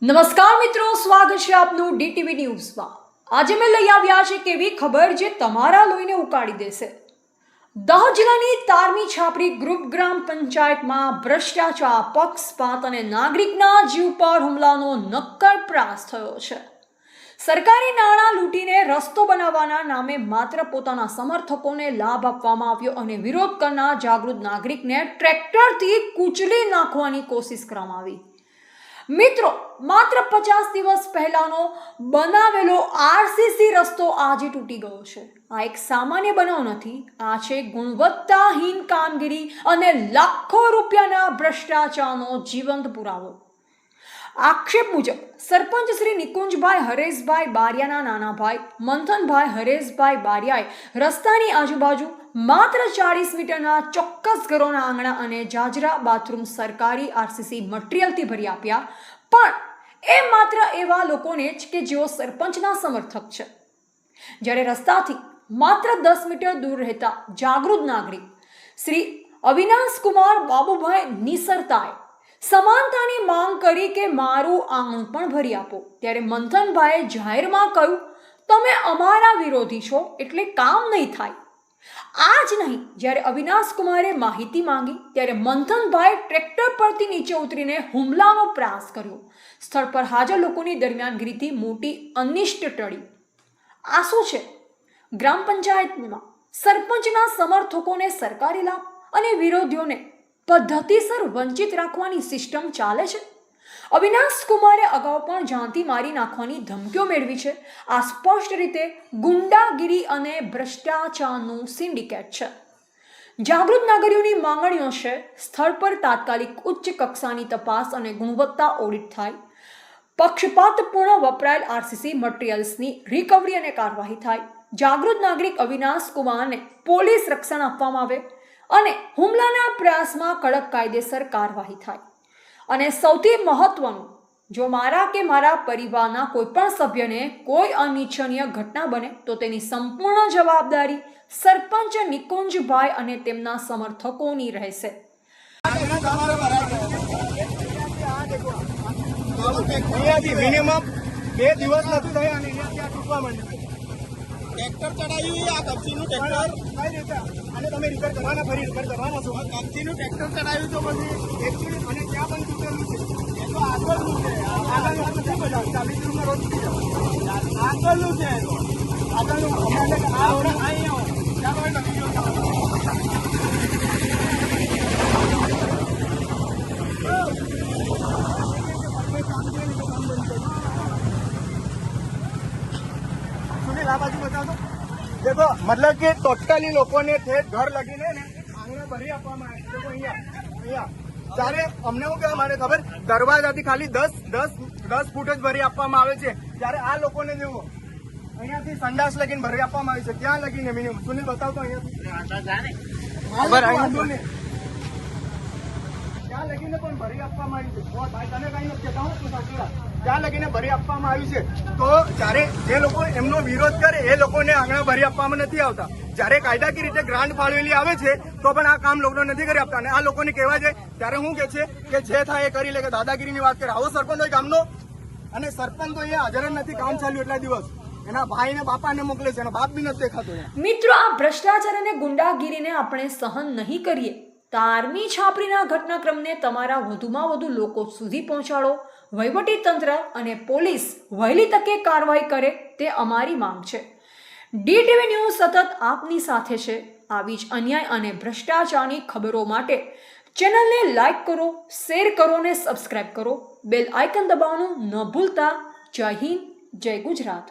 નમસ્કાર મિત્રો, સ્વાગત છે આપનું ડીટીવી ન્યૂઝમાં। આજે મેં લઈ આવ્યા છે કેવી ખબર જે તમારા લોહીને ઉકાળી દેશે। દાહોદ જિલ્લાની તારમી છાપરી ગ્રુપ ગ્રામ પંચાયતમાં ભ્રષ્ટાચાર, પક્ષપાત અને નાગરિકના જીવ પર હુમલાનો નક્કર પ્રયાસ થયો છે। સરકારી નાણાં લૂંટીને રસ્તો બનાવવાના નામે માત્ર પોતાના સમર્થકોને લાભ આપવામાં આવ્યો અને વિરોધ કરનાર જાગૃત નાગરિકને ટ્રેક્ટરથી કૂચલી નાખવાની કોશિશ કરવામાં આવી। મિત્રો, માત્ર 50 દિવસ પહેલાનો બનાવેલો આરસીસી રસ્તો આજે તૂટી ગયો છે। આ એક સામાન્ય બનાવ નથી, આ છે ગુણવત્તાહીન કામગીરી અને લાખો રૂપિયાના ભ્રષ્ટાચારનો જીવંત પુરાવો। આક્ષેપ મુજબ સરપંચ શ્રી નિકુંજભાઈ હરેશભાઈ બારિયાના નાના ભાઈ મંથનભાઈ હરેશભાઈ બારિયાએ રસ્તાની આજુબાજુ માત્ર 40 મીટરના ચોક્કસ ઘરોના આંગણા અને જાજરા બાથરૂમ સરકારી આરસીસી મટીરિયલથી ભરી આપ્યા, પણ એ માત્ર એવા લોકોને જ કે જેઓ સરપંચના સમર્થક છે। જ્યારે રસ્તાથી માત્ર 10 મીટર દૂર રહેતા જાગૃત નાગરિક શ્રી અવિનાશ કુમાર બાબુભાઈ નિસરતાએ સમાનતાની માંગ કરી કે મારું આંગણું પણ ભરી આપો, ત્યારે મંથનભાઈએ જાહેરમાં કહ્યું, તમે અમારા વિરોધી છો એટલે કામ નહીં થાય। આ જ નહીં, જ્યારે અવિનાશ કુમારે માહિતી માંગી ત્યારે મંથનભાઈ ટ્રેક્ટર પરથી નીચે ઉતરીને હુમલાનો પ્રયાસ કર્યો। સ્થળ પર હાજર લોકોની દરમિયાનગીરીથી મોટી અનિષ્ટ ટળી। આ શું છે? ગ્રામ પંચાયતમાં સરપંચના સમર્થકોને સરકારી લાભ અને વિરોધીઓને પદ્ધતિસર વંચિત રાખવાની સિસ્ટમ ચાલે છે। અવિનાશ કુમારે અગાઉ પણ જાનથી મારી નાખવાની ધમકીઓ મેળવી છે। આ સ્પષ્ટ રીતે ગુંડાગીરી અને ભ્રષ્ટાચારનું સિન્ડિકેટ છે। જાગૃત નાગરિકોની માંગણીઓ છે, સ્થળ પર તાત્કાલિક ઉચ્ચ કક્ષાની તપાસ અને ગુણવત્તા ઓડિટ થાય, પક્ષપાતપૂર્ણ વપરાયેલ આરસીસી મટીરિયલ્સની રિકવરી અને કાર્યવાહી થાય, જાગૃત નાગરિક અવિનાશ કુમારને પોલીસ રક્ષણ આપવામાં આવે અને હુમલાના પ્રયાસમાં કડક કાયદેસર કાર્યવાહી થાય। અને સૌથી મહત્વનું, જો મારા કે મારા પરિવારના કોઈ પણ સભ્યને કોઈ અનિચ્છનીય ઘટના બને તો તેની સંપૂર્ણ જવાબદારી સરપંચ નિકુંજભાઈ અને તેમના સમર્થકોની રહેશે। મિનિમમ 2 દિવસ નથી થયા અને અહીંયા તૂટવા માંડ્યું। ટ્રેક્ટર ચડાવ્યું, આ કપચીનું ટ્રેક્ટર કઈ રીતે અને તમે રિપેર કરવાના, ફરી રિપેર કરવાના છો? કપચીનું ટ્રેક્ટર ચડાવ્યું તો પછી એકચ્યુઅલી અને ત્યાં પણ તૂટેલું છે। એ તો આગળનું છે, આગળનું નથી બધા 40 રૂમનો રોડ આગળનું છે, એ તો આગળનું અમારે આ રોડ અહીંયા ત્યાં તમે નથી આ બાજુ બતાવો। देखो मतलब कि टोटली लोકોને ઘર લગીને ને આંગણે ભરી આપવામાં આવે છે। અહીંયા ત્યારે અમને શું કહેવા માંગે ખબર, દરવાજાથી ખાલી 10 ફૂટ જ ભરી આપવામાં આવે છે, ત્યારે આ લોકોને જેવો અહીંયાથી સંડાસ લગીને ભરી આપવામાં આવે છે। ક્યાં લગીને મિનિમમ સુનિલ બતાવતો અહીંયાથી ત્યાં લગીને પણ ભરી આપવામાં આવી છે। ભાઈ તને કઈ નથી કહેતા, હું ત્યાં લગીને ભરી આપવામાં આવ્યું છે। તો જયારે જે લોકો એમનો વિરોધ કરે એ લોકોને આંગણા ભરી આપવામાં નથી આવતા, જયારે કાયદાકીય રીતે ગ્રાન્ટ ફાળવેલી આવે છે તો પણ આ કામ લોકો નથી કરી આપતા। અને આ લોકોને કહેવા જાય ત્યારે શું કે છે કે જે થાય એ કરી લે, કે દાદાગીરીની વાત કરે। આવો સરપંચ હોય ગામનો, અને સરપંચ તો અહીંયા હાજર જ નથી, કામ ચાલ્યું એટલા દિવસ એના ભાઈને બાપાને મોકલે છે, એનો બાપ બી નથી દેખાતો। મિત્રો, આ ભ્રષ્ટાચાર અને ગુંડાગીરીને આપણે સહન નહીં કરીએ। તારમી છાપરીના ઘટનાક્રમને તમારા વધુમાં વધુ લોકો સુધી પહોંચાડો। વહીવટી તંત્ર અને પોલીસ વહેલી તકે કાર્યવાહી કરે તે અમારી માંગ છે। ડીટીવી ન્યૂઝ સતત આપની સાથે છે। આવી જ અન્યાય અને ભ્રષ્ટાચારની ખબરો માટે ચેનલને લાઈક કરો, શેર કરો અને સબસ્ક્રાઇબ કરો। બેલ આઇકન દબાવવાનું ન ભૂલતા। જય હિન્દ, જય ગુજરાત।